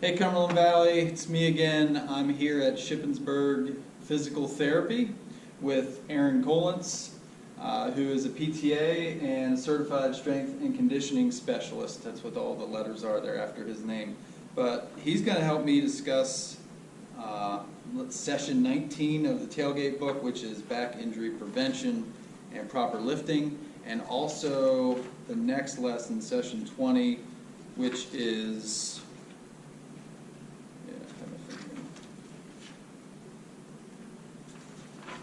Hey Cumberland Valley, it's me again. I'm here at Shippensburg Physical Therapy with Aaron Kolentz, who is a PTA and a Certified Strength and Conditioning Specialist. That's what all the letters are there after his name. But he's going to help me discuss session 19 of the Tailgate book, which is back injury prevention and proper lifting, and also the next lesson, session 20, which is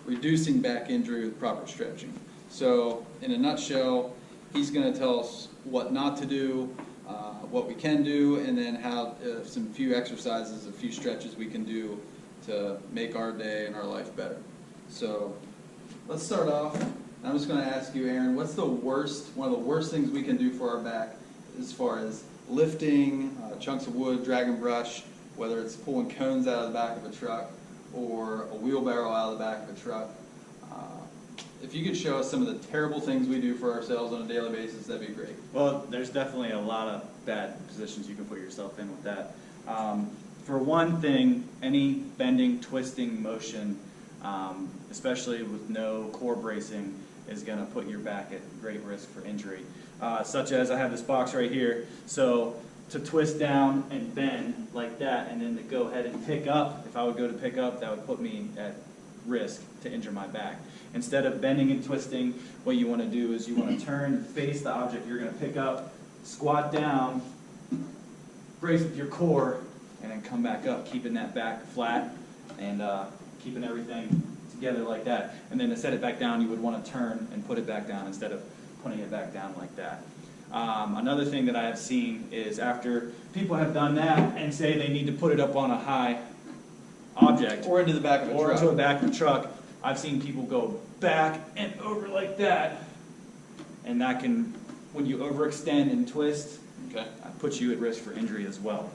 reducing back injury with proper stretching. So in a nutshell, he's going to tell us what not to do, what we can do, and then how some few exercises, a few stretches we can do to make our day and our life better. So let's start off. I'm just going to ask you, Aaron, what's one of the worst things we can do for our back as far as lifting chunks of wood, drag and brush, whether it's pulling cones out of the back of a truck or a wheelbarrow out of the back of a truck. If you could show us some of the terrible things we do for ourselves on a daily basis, that'd be great. Well, there's definitely a lot of bad positions you can put yourself in with that. For one thing, any bending, twisting motion, especially with no core bracing, is going to put your back at great risk for injury. Such as, I have this box right here, so to twist down and bend like that, and then to go ahead and pick up, if I would go to pick up, that would put me at risk to injure my back. Instead of bending and twisting, what you want to do is you want to turn, face the object you're going to pick up, squat down, brace with your core, and then come back up, keeping that back flat and keeping everything together like that. And then to set it back down, you would want to turn and put it back down instead of putting it back down like that. Another thing that I have seen is after people have done that and say they need to put it up on a high object Or into the back of a truck. or into the back of a truck, I've seen people go back and over like that, and that can, when you overextend and twist, put you at risk for injury as well.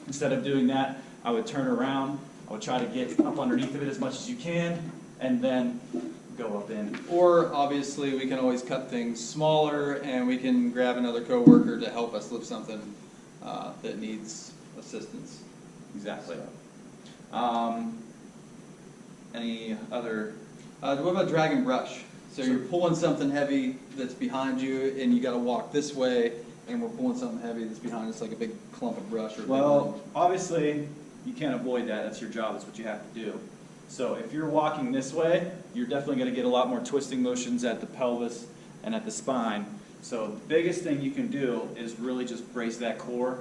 Instead of doing that, I would turn around, I would try to get up underneath of it as much as you can, and then go up in. Or obviously we can always cut things smaller and we can grab another coworker to help us lift something that needs assistance. Exactly. Any other? What about drag and brush? So you're pulling something heavy that's behind you and you got to walk this way, and we're pulling something heavy that's behind us like a big clump of brush. Or Well, obviously you can't avoid that. That's your job. That's what you have to do. So if you're walking this way, you're definitely going to get a lot more twisting motions at the pelvis and at the spine. So the biggest thing you can do is really just brace that core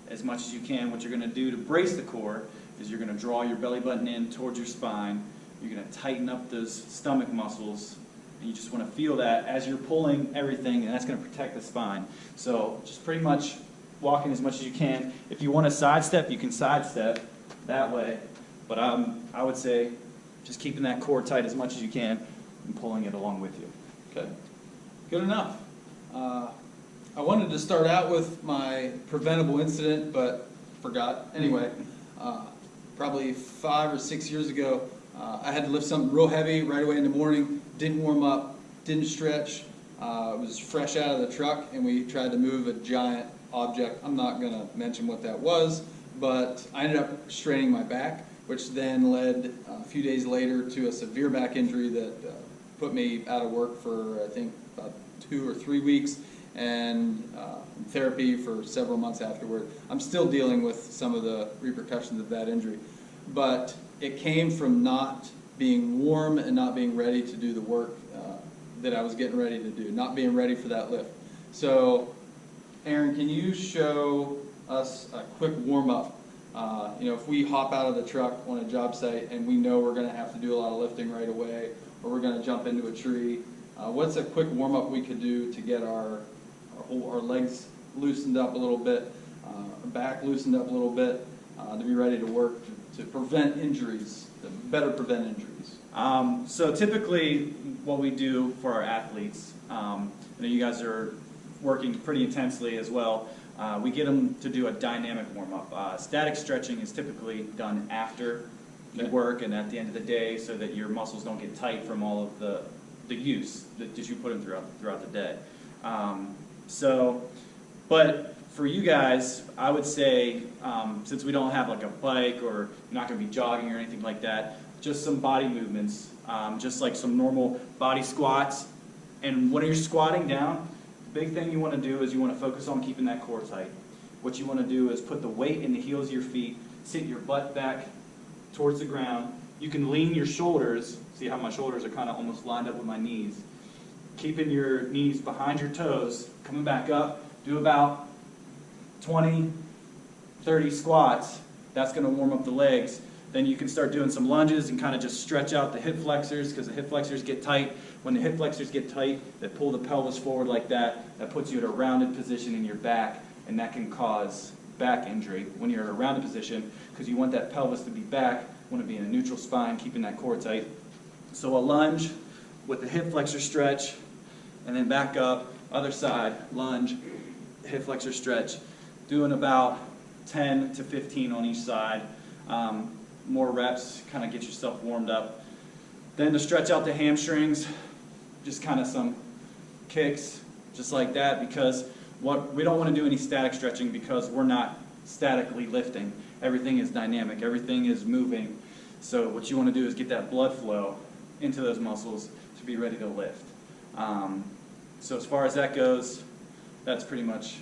as much as you can. What you're going to do to brace the core is you're going to draw your belly button in towards your spine. You're going to tighten up those stomach muscles, and you just want to feel that as you're pulling everything, and that's going to protect the spine. So just pretty much walking as much as you can. If you want to sidestep, you can sidestep that way. But I would say just keeping that core tight as much as you can and pulling it along with you. Okay, good enough. I wanted to start out with my preventable incident, but forgot. Anyway, probably 5 or 6 years ago, I had to lift something real heavy right away in the morning. Didn't warm up, didn't stretch. It was fresh out of the truck, and we tried to move a giant object. I'm not going to mention what that was, but I ended up straining my back, which then led a few days later to a severe back injury that put me out of work for, I think, about 2 or 3 weeks, and therapy for several months afterward. I'm still dealing with some of the repercussions of that injury, but it came from not being warm and not being ready to do the work that I was getting ready to do, not being ready for that lift. So, Aaron, can you show us a quick warm-up? If we hop out of the truck on a job site and we know we're going to have to do a lot of lifting right away, or we're going to jump into a tree, what's a quick warm-up we could do to get our legs loosened up a little bit, our back loosened up a little bit, to be ready to work to prevent injuries, to better prevent injuries? So typically what we do for our athletes, I know you guys are working pretty intensely as well, we get them to do a dynamic warm-up. Static stretching is typically done after you work and at the end of the day, so that your muscles don't get tight from all of the use that you put in throughout the day. But For you guys, I would say, since we don't have like a bike or you're not going to be jogging or anything like that, just some body movements, just like some normal body squats. And when you're squatting down, the big thing you want to do is you want to focus on keeping that core tight. What you want to do is put the weight in the heels of your feet, sit your butt back towards the ground. You can lean your shoulders, see how my shoulders are kind of almost lined up with my knees. Keeping your knees behind your toes, coming back up, do about 20, 30 squats. That's going to warm up the legs. Then you can start doing some lunges and kind of just stretch out the hip flexors, because the hip flexors get tight. When the hip flexors get tight, they pull the pelvis forward like that. That puts you at a rounded position in your back, and that can cause back injury when you're in a rounded position, because you want that pelvis to be back, want to be in a neutral spine, keeping that core tight. So a lunge with the hip flexor stretch, and then back up, other side, lunge, hip flexor stretch, doing about 10 to 15 on each side. More reps, kind of get yourself warmed up. Then to stretch out the hamstrings, just kind of some kicks, just like that, because we don't want to do any static stretching, because we're not statically lifting. Everything is dynamic, everything is moving. So what you want to do is get that blood flow into those muscles to be ready to lift. So as far as that goes, that's pretty much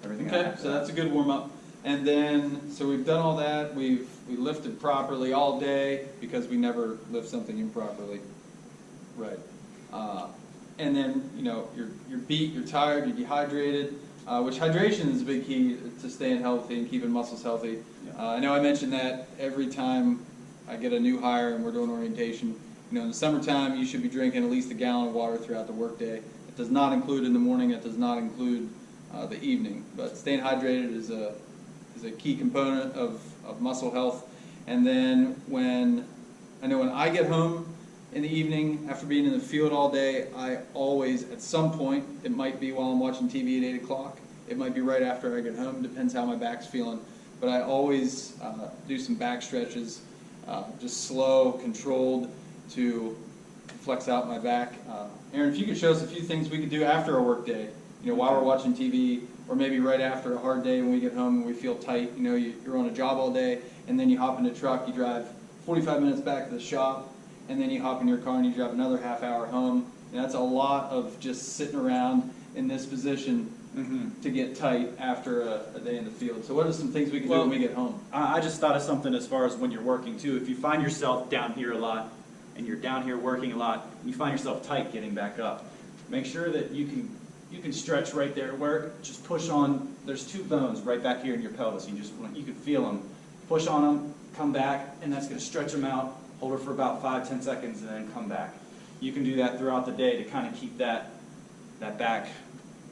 everything I Okay, have. so that's a good warm-up. And then, so we've done all that, we lifted properly all day, because we never lift something improperly. Right. And then, you know, you're beat, you're tired, you're dehydrated, which hydration is a big key to staying healthy and keeping muscles healthy. Yeah. I know I mention that every time I get a new hire and we're doing orientation. You know, in the summertime, you should be drinking at least a gallon of water throughout the workday. It does not include in the morning, it does not include the evening, but staying hydrated is a key component of muscle health. And then when I get home in the evening after being in the field all day, I always, at some point, it might be while I'm watching TV at 8 o'clock, it might be right after I get home, depends how my back's feeling, but I always do some back stretches, just slow, controlled, to flex out my back. Aaron, if you could show us a few things we could do after a work day, you know, while we're watching TV, or maybe right after a hard day when we get home and we feel tight. You know, you're on a job all day, and then you hop in a truck, you drive 45 minutes back to the shop, and then you hop in your car and you drive another half hour home. And that's a lot of just sitting around in this position to get tight after a day in the field. So what are some things we can do when we get home? I just thought of something as far as when you're working too. If you find yourself down here a lot, and you're down here working a lot, and you find yourself tight getting back up, make sure that you can stretch right there. Where just push on. There's two bones right back here in your pelvis. You can feel them. Push on them, come back, and that's going to stretch them out. Hold it for about 5-10 seconds, and then come back. You can do that throughout the day to kind of keep that back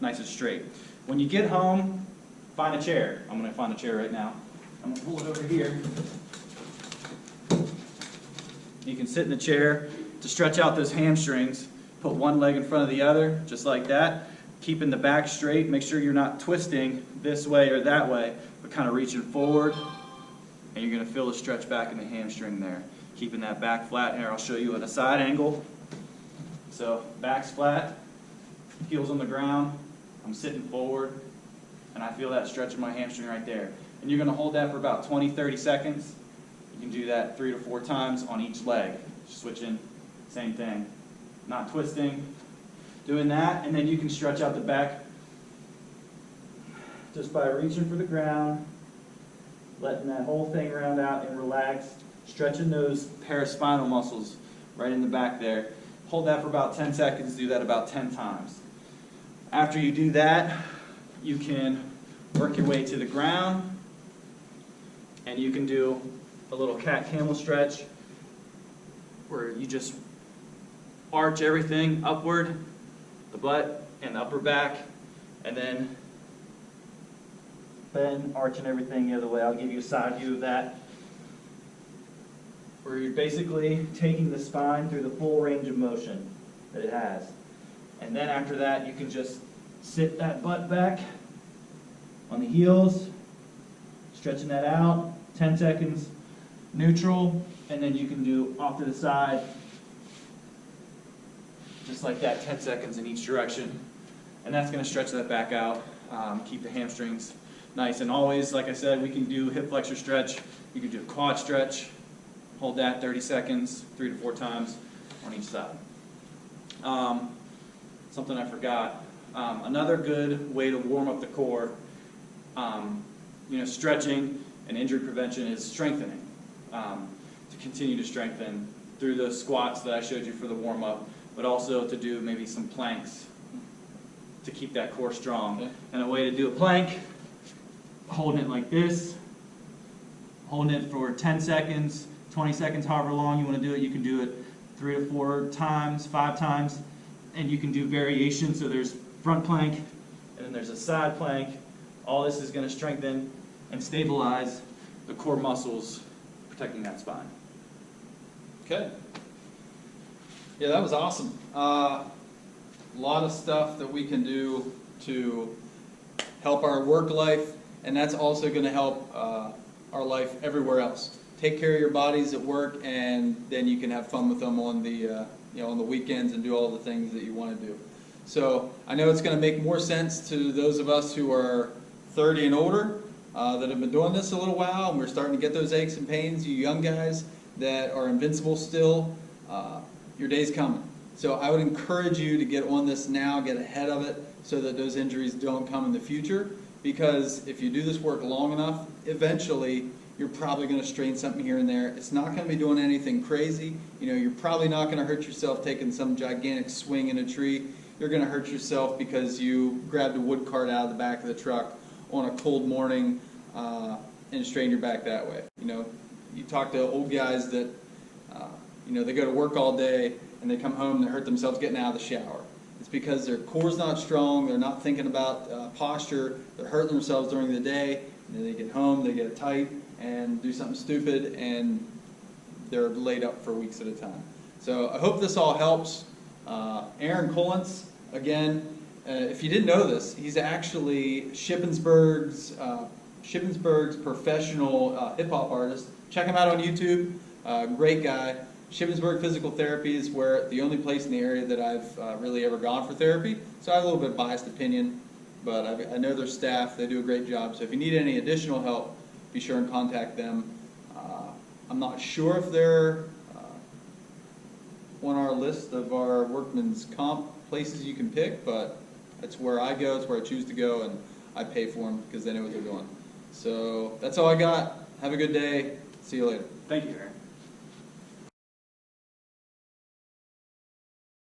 nice and straight. When you get home, find a chair. I'm going to find a chair right now. I'm going to pull it over here. You can sit in the chair to stretch out those hamstrings. Put one leg in front of the other, just like that. Keeping the back straight. Make sure you're not twisting this way or that way, but kind of reaching forward. And you're going to feel the stretch back in the hamstring there. Keeping that back flat. Here, I'll show you at a side angle. So, back's flat, heels on the ground. I'm sitting forward, and I feel that stretch in my hamstring right there. And you're going to hold that for about 20-30 seconds. You can do that 3 to 4 times on each leg. Switching, same thing. Not twisting. Doing that, and then you can stretch out the back just by reaching for the ground, letting that whole thing round out and relax, stretching those paraspinal muscles right in the back there. Hold that for about 10 seconds, do that about 10 times. After you do that, you can work your way to the ground, and you can do a little cat-camel stretch where you just arch everything upward, the butt and the upper back, and then bend, arching everything the other way. I'll give you a side view of that, where you're basically taking the spine through the full range of motion that it has. And then after that, you can just sit that butt back on the heels, stretching that out, 10 seconds, neutral, and then you can do off to the side, just like that, 10 seconds in each direction. And that's going to stretch that back out. keep the hamstrings nice. And always, like I said, we can do hip flexor stretch, you can do a quad stretch, hold that 30 seconds, 3 to 4 times on each side. Something I forgot, another good way to warm up the core, stretching and injury prevention is strengthening. To continue to strengthen through those squats that I showed you for the warm up, but also to do maybe some planks to keep that core strong. Okay. And a way to do a plank, holding it like this, holding it for 10 seconds, 20 seconds, however long you want to do it. You can do it 3 to 4 times, 5 times, and you can do variations. So there's front plank, and then there's a side plank. All this is going to strengthen and stabilize the core muscles, protecting that spine. Okay. Yeah, that was awesome. A lot of stuff that we can do to help our work life, and that's also going to help our life everywhere else. Take care of your bodies at work, and then you can have fun with them on the on the weekends and do all the things that you want to do. So I know it's going to make more sense to those of us who are 30 and older that have been doing this a little while, and we're starting to get those aches and pains. You young guys that are invincible still, your day's coming. So I would encourage you to get on this now, get ahead of it, so that those injuries don't come in the future. Because if you do this work long enough, eventually you're probably going to strain something here and there. It's not going to be doing anything crazy. You're probably not going to hurt yourself taking some gigantic swing in a tree. You're going to hurt yourself because you grabbed a wood cart out of the back of the truck on a cold morning and strained your back that way. You talk to old guys that they go to work all day and they come home and they hurt themselves getting out of the shower. It's because their core's not strong, they're not thinking about posture, they're hurting themselves during the day, and then they get home, they get tight and do something stupid, and they're laid up for weeks at a time. So I hope this all helps. Aaron Collins, again, if you didn't know this, he's actually Shippensburg's professional hip-hop artist. Check him out on YouTube. Great guy. Shippensburg Physical Therapy is the only place in the area that I've really ever gone for therapy. So I have a little bit biased opinion, but I know their staff. They do a great job. So if you need any additional help, be sure and contact them. I'm not sure if they're on our list of our workman's comp places you can pick, but that's where I go. It's where I choose to go, and I pay for them because they know what they're doing. So that's all I got. Have a good day. See you later. Thank you, Aaron.